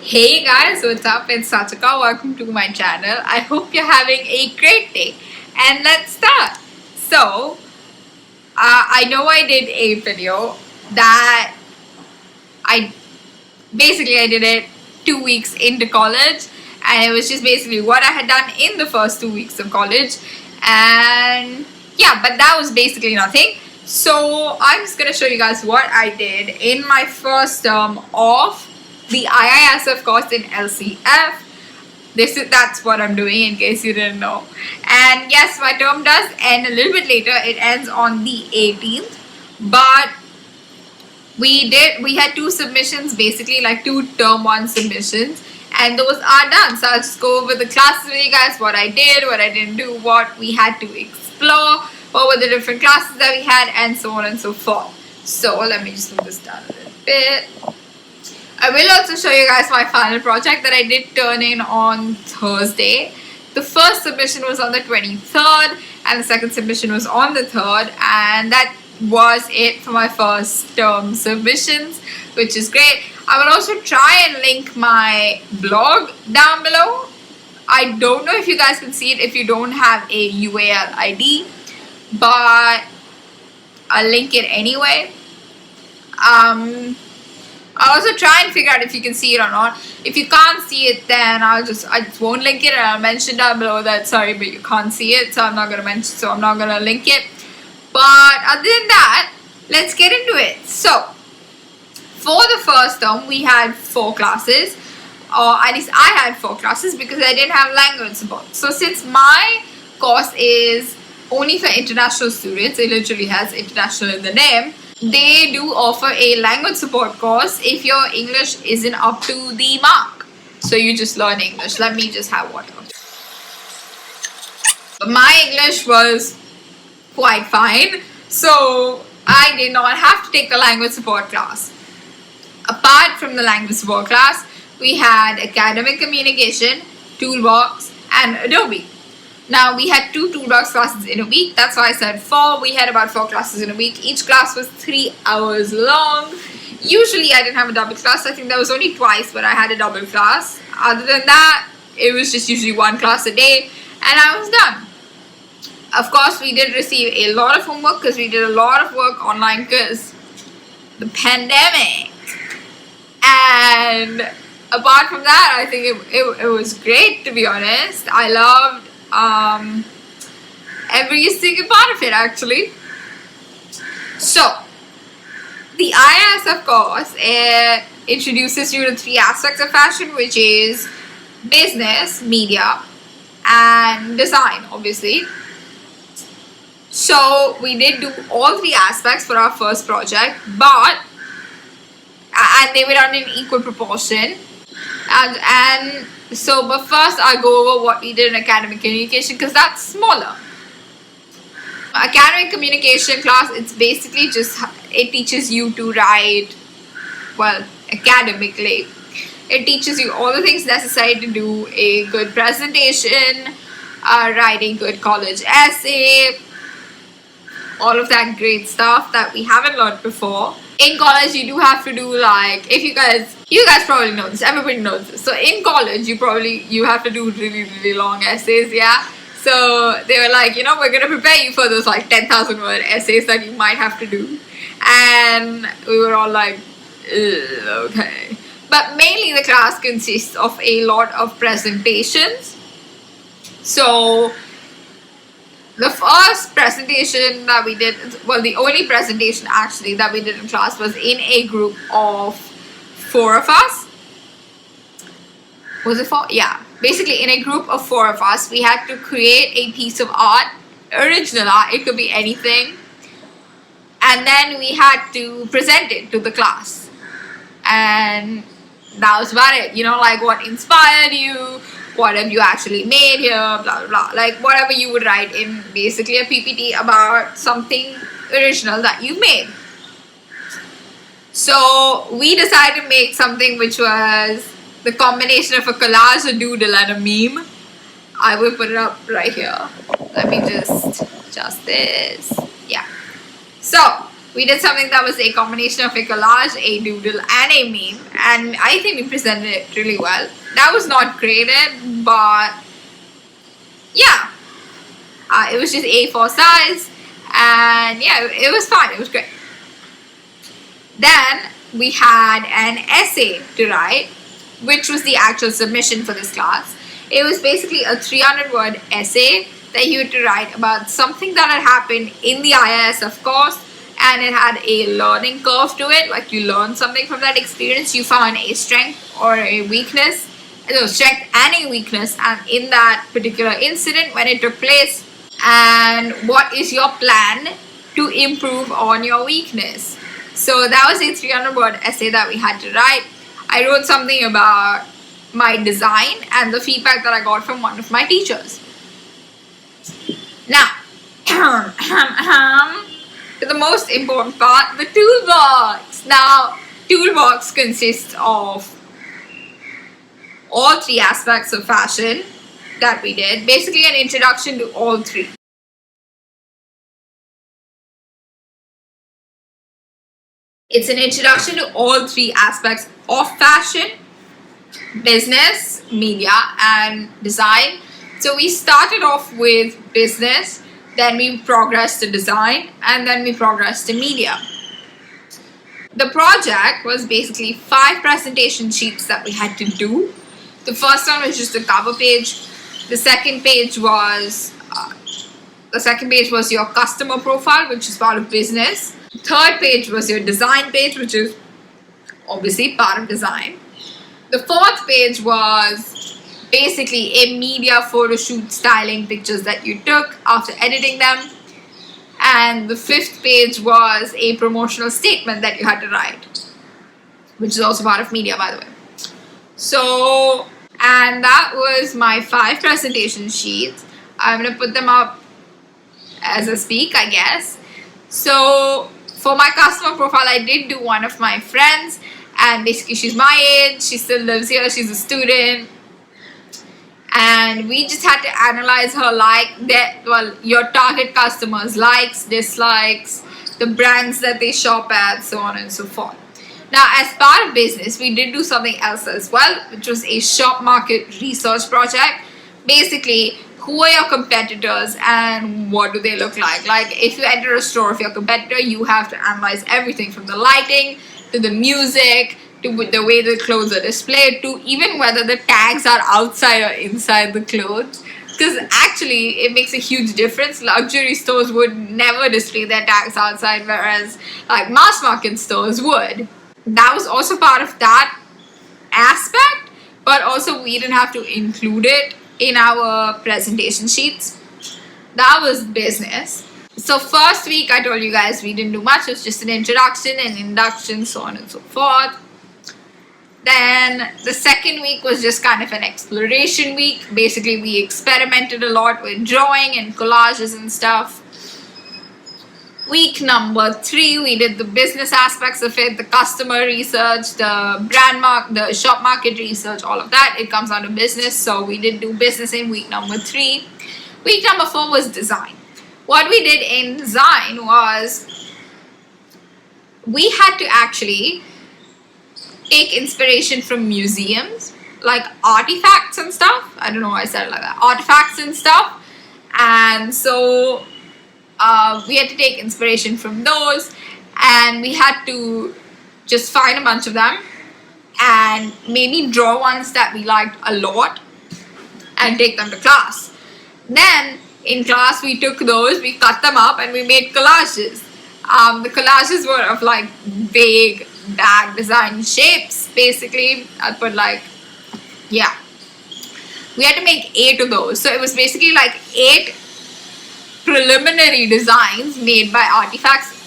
Hey guys, what's up? It's Sachika. Welcome to my channel. I hope you're having a great day. And let's start. So, I know I did a video that I did it 2 weeks into college, and it was just basically what I had done in the first 2 weeks of college. And yeah, but that was basically nothing. So I'm just gonna show you guys what I did in my first term of the IISF course in LCF. That's what I'm doing, in case you didn't know. And yes, my term does end a little bit later. It ends on the 18th, but we had 2 submissions, basically like 2 term 1 submissions, and those are done. So I'll just go over the classes with you guys, what I did, what I didn't do, what we had to explore, what were the different classes that we had, and so on and so forth. So let me just move this down a little bit. I will also show you guys my final project that I did turn in on Thursday. The first submission was on the 23rd and the second submission was on the 3rd, and that was it for my first term submissions, which is great. I will also try and link my blog down below. I don't know if you guys can see it if you don't have a UAL ID, but I'll link it anyway. I'll also try and figure out if you can see it or not. If you can't see it, then I just won't link it, and I'll mention down below that sorry, but you can't see it, so I'm not gonna link it. But other than that, let's get into it. So for the first term, we had 4 classes, or at least I had 4 classes because I didn't have language support. So since my course is only for international students, it literally has international in the name, they do offer a language support course if your English isn't up to the mark. So you just learn English. Let me just have water. My English was quite fine, so I did not have to take the language support class. Apart from the language support class, we had academic communication, Toolbox, and Adobe. Now, we had 2 Toolbox classes in a week. That's why I said 4. We had about 4 classes in a week. Each class was 3 hours long. Usually, I didn't have a double class. I think that was only twice where I had a double class. Other than that, it was just usually 1 class a day, and I was done. Of course, we did receive a lot of homework because we did a lot of work online because the pandemic. And apart from that, I think it was great, to be honest. I loved every single part of it, actually. So the IISF course introduces you to 3 aspects of fashion, which is business, media, and design, obviously. So we did do all 3 aspects for our first project, and they were done in equal proportion. But first I'll go over what we did in academic communication because that's smaller. Academic communication class, it's basically just, it teaches you to write, well, academically. It teaches you all the things necessary to do a good presentation, writing good college essay, all of that great stuff that we haven't learned before. In college, you do have to do, like, you guys probably know this, everybody knows this. So in college, you have to do really, really long essays, yeah? So they were like, we're going to prepare you for those like 10,000 word essays that you might have to do. And we were all like, okay. But mainly the class consists of a lot of presentations. So the first presentation that we did, well, the only presentation actually that we did in class was in a group of 4 of us. Was it 4? Yeah. Basically, in a group of 4 of us, we had to create a piece of art, original art, it could be anything. And then we had to present it to the class. And that was about it. Like what inspired you, what have you actually made here, blah, blah, blah. Like whatever you would write in basically a PPT about something original that you made. So we decided to make something which was the combination of a collage, a doodle, and a meme. I will put it up right here. Let me just adjust this. Yeah. So We did something that was a combination of a collage, a doodle, and a meme, and I think we presented it really well. That was not creative, but yeah, it was just A4 size, and yeah, it was fun. It was great. Then we had an essay to write, which was the actual submission for this class. It was basically a 300-word essay that you had to write about something that had happened in the IISF course, and it had a learning curve to it. Like, you learned something from that experience, you found a strength or a weakness, strength and a weakness, and in that particular incident when it took place, and what is your plan to improve on your weakness. So that was a 300-word essay that we had to write. I wrote something about my design and the feedback that I got from one of my teachers. Now, to the most important part, the toolbox. Now, toolbox consists of all three aspects of fashion that we did. Basically, an introduction to all three. It's an introduction to all three aspects of fashion: business, media, and design. So we started off with business, then we progressed to design, and then we progressed to media. The project was basically 5 presentation sheets that we had to do. The first one was just the cover page. The second page was your customer profile, which is part of business. Third page was your design page, which is obviously part of design. The fourth page was basically a media photo shoot styling pictures that you took after editing them. And the fifth page was a promotional statement that you had to write, which is also part of media, by the way. So, and that was my 5 presentation sheets. I'm going to put them up as I speak, I guess. So, for my customer profile, I did do one of my friends, and basically she's my age, she still lives here, she's a student, and we just had to analyze her your target customers' likes, dislikes, the brands that they shop at, so on and so forth. Now, as part of business, we did do something else as well, which was a shop market research project. Basically, who are your competitors and what do they look like? Like, if you enter a store of your competitor, you have to analyze everything from the lighting to the music to the way the clothes are displayed to even whether the tags are outside or inside the clothes. Because actually, it makes a huge difference. Luxury stores would never display their tags outside, whereas like mass market stores would. That was also part of that aspect, but also we didn't have to include it in our presentation sheets. That was business. So first week, I told you guys we didn't do much. It was just an introduction and induction, so on and so forth. Then the second week was just kind of an exploration week. Basically, we experimented a lot with drawing and collages and stuff. Week number 3, we did the business aspects of it, the customer research, the shop market research, all of that. It comes under business, so we did do business in week number 3. Week number 4 was design. What we did in design was we had to actually take inspiration from museums, like artifacts and stuff. I don't know why I said it like that. Artifacts and stuff. And so we had to take inspiration from those, and we had to just find a bunch of them and maybe draw ones that we liked a lot and take them to class. Then in class we took those, we cut them up, and we made collages. The collages were of like vague bag design shapes, basically. I put like, yeah, we had to make 8 of those. So it was basically like 8 preliminary designs made by artifacts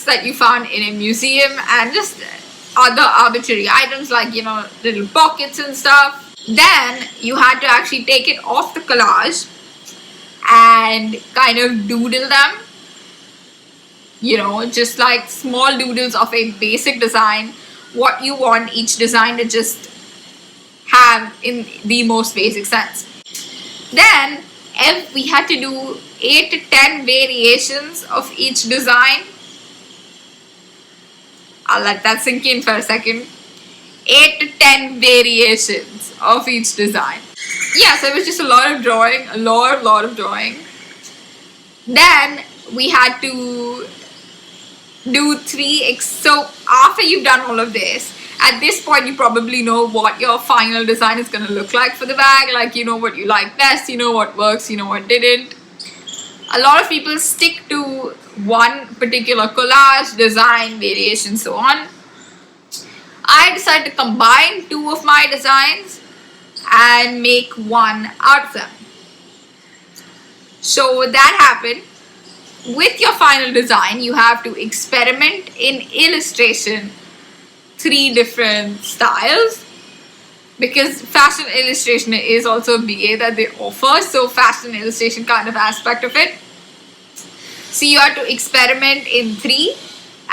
that you found in a museum, and just other arbitrary items like, you know, little pockets and stuff. Then you had to actually take it off the collage and kind of doodle them, you know, just like small doodles of a basic design, what you want each design to just have in the most basic sense. Then we had to do 8 to 10 variations of each design. I'll let that sink in for a second. 8 to 10 variations of each design. Yeah, so it was just a lot of drawing, a lot of drawing. Then we had to do so after you've done all of this, at this point you probably know what your final design is going to look like for the bag. Like, you know what you like best, you know what works, you know what didn't. A lot of people stick to one particular collage, design, variation, so on. I decided to combine two of my designs and make one out of them. So that happened. With your final design, you have to experiment in illustration 3 different styles, because fashion illustration is also a BA that they offer, so fashion illustration kind of aspect of it. So you had to experiment in 3,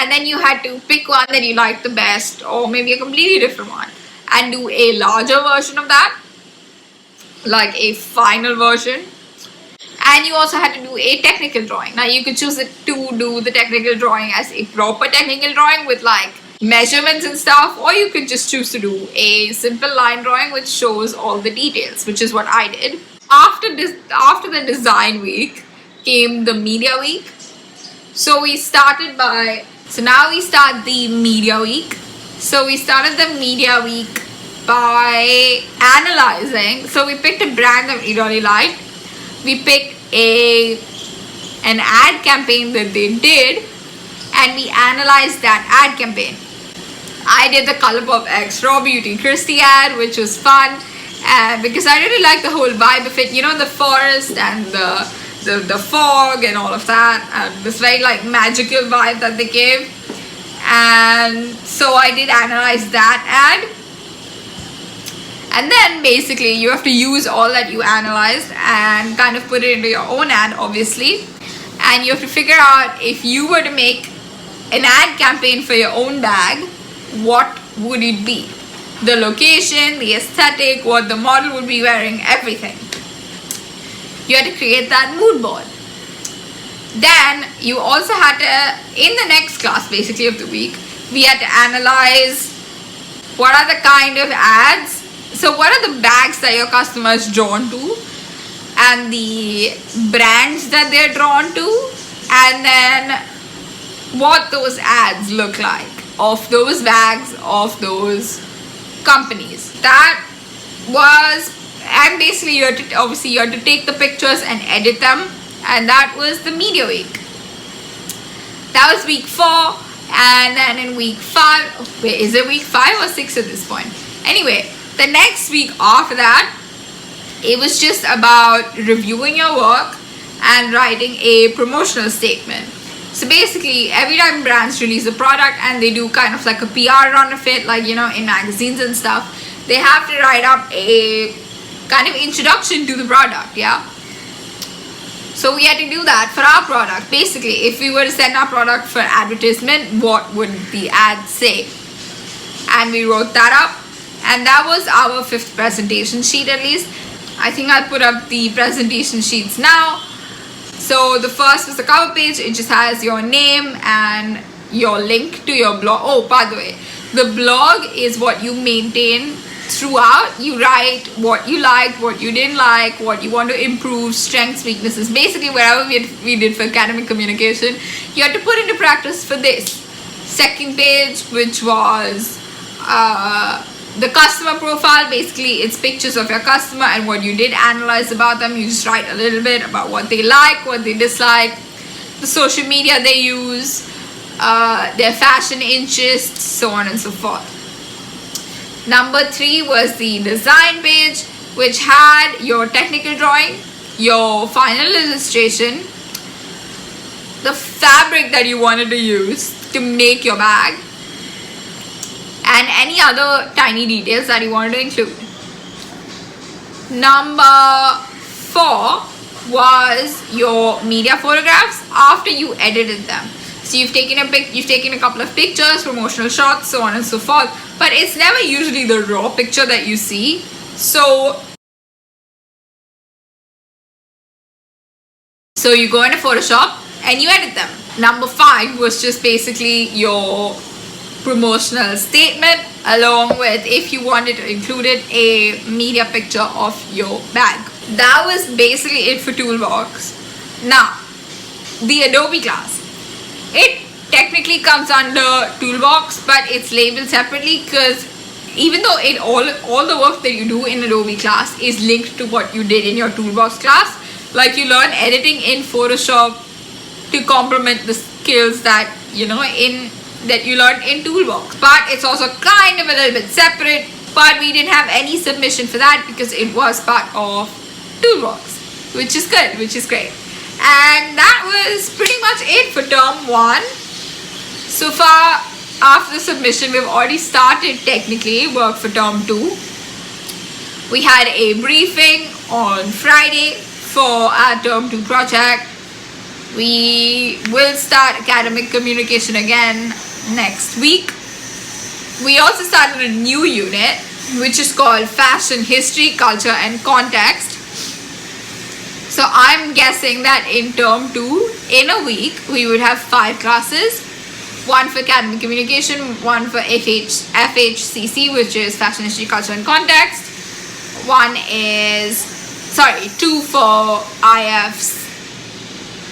and then you had to pick one that you liked the best, or maybe a completely different one, and do a larger version of that, like a final version. And you also had to do a technical drawing. Now you could choose to do the technical drawing as a proper technical drawing with like measurements and stuff, or you could just choose to do a simple line drawing which shows all the details, which is what I did. After the design week came the media week. So now we start the media week. So we started the media week by analyzing. So we picked a brand that we really liked. We picked an ad campaign that they did, and we analyzed that ad campaign. I did the Colourpop X Raw Beauty Christie ad, which was fun, because I really like the whole vibe of it. You know, the forest and the fog and all of that, this very like magical vibe that they gave. And so I did analyze that ad. And then basically you have to use all that you analyzed and kind of put it into your own ad, obviously. And you have to figure out, if you were to make an ad campaign for your own bag, what would it be? The location, the aesthetic, what the model would be wearing, everything. You had to create that mood board. Then you also had to, in the next class basically of the week, we had to analyze what are the kind of ads. So what are the bags that your customers drawn to, and the brands that they're drawn to, and then what those ads look like of those bags, of those companies. That was, and basically you had to take the pictures and edit them, and that was the media week. That was week 4, and then in week 5, wait, is it week 5 or 6 at this point? Anyway, the next week after that, it was just about reviewing your work and writing a promotional statement. So basically, every time brands release a product and they do kind of like a PR run of it, like, you know, in magazines and stuff, they have to write up a kind of introduction to the product, yeah? So we had to do that for our product. Basically, if we were to send our product for advertisement, what would the ad say? And we wrote that up. And that was our 5th presentation sheet, at least. I think I'll put up the presentation sheets now. So the first was the cover page. It just has your name and your link to your blog. Oh, by the way, the blog is what you maintain throughout. You write what you liked, what you didn't like, what you want to improve, strengths, weaknesses. Basically, wherever we did for academic communication, you had to put into practice for this. Second page, which was the customer profile. Basically, it's pictures of your customer and what you did analyze about them. You just write a little bit about what they like, what they dislike, the social media they use, their fashion interests, so on and so forth. Number 3 was the design page, which had your technical drawing, your final illustration, the fabric that you wanted to use to make your bag, and any other tiny details that you wanted to include. Number 4 was your media photographs after you edited them. So you've taken a couple of pictures, promotional shots, so on and so forth, but it's never usually the raw picture that you see. So So you go into Photoshop and you edit them. Number 5 was just basically your promotional statement, along with, if you wanted to include it, a media picture of your bag. That was basically it for Toolbox. Now, the Adobe class. It technically comes under Toolbox, but it's labeled separately because even though all the work that you do in Adobe class is linked to what you did in your Toolbox class, like you learn editing in Photoshop to complement the skills that you learned in Toolbox. But it's also kind of a little bit separate, but we didn't have any submission for that because it was part of Toolbox, which is good, which is great. And that was pretty much it for term 1. So far, after submission, we've already started technically work for term 2. We had a briefing on Friday for our term 2 project. We will start academic communication again next week. We also started a new unit which is called Fashion History, Culture and Context. So I'm guessing that in term 2, in a week, we would have 5 classes. 1 for academic communication, 1 for FHCC, which is Fashion History, Culture and Context. 2 for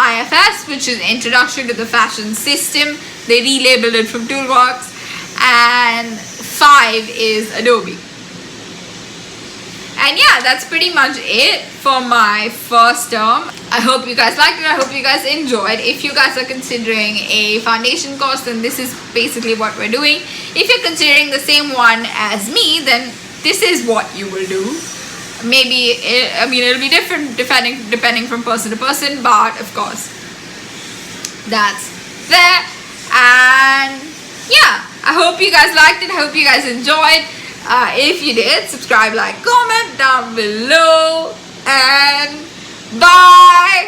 IFS, which is Introduction to the Fashion System. They relabeled it from Toolbox. And 5 is Adobe. And yeah, that's pretty much it for my first term. I hope you guys liked it. I hope you guys enjoyed. If you guys are considering a foundation course, then this is basically what we're doing. If you're considering the same one as me, then this is what you will do. Maybe, it'll be different depending from person to person, but of course, that's there. And yeah, I hope you guys liked it. I hope you guys enjoyed. If you did, subscribe, like, comment down below, and bye.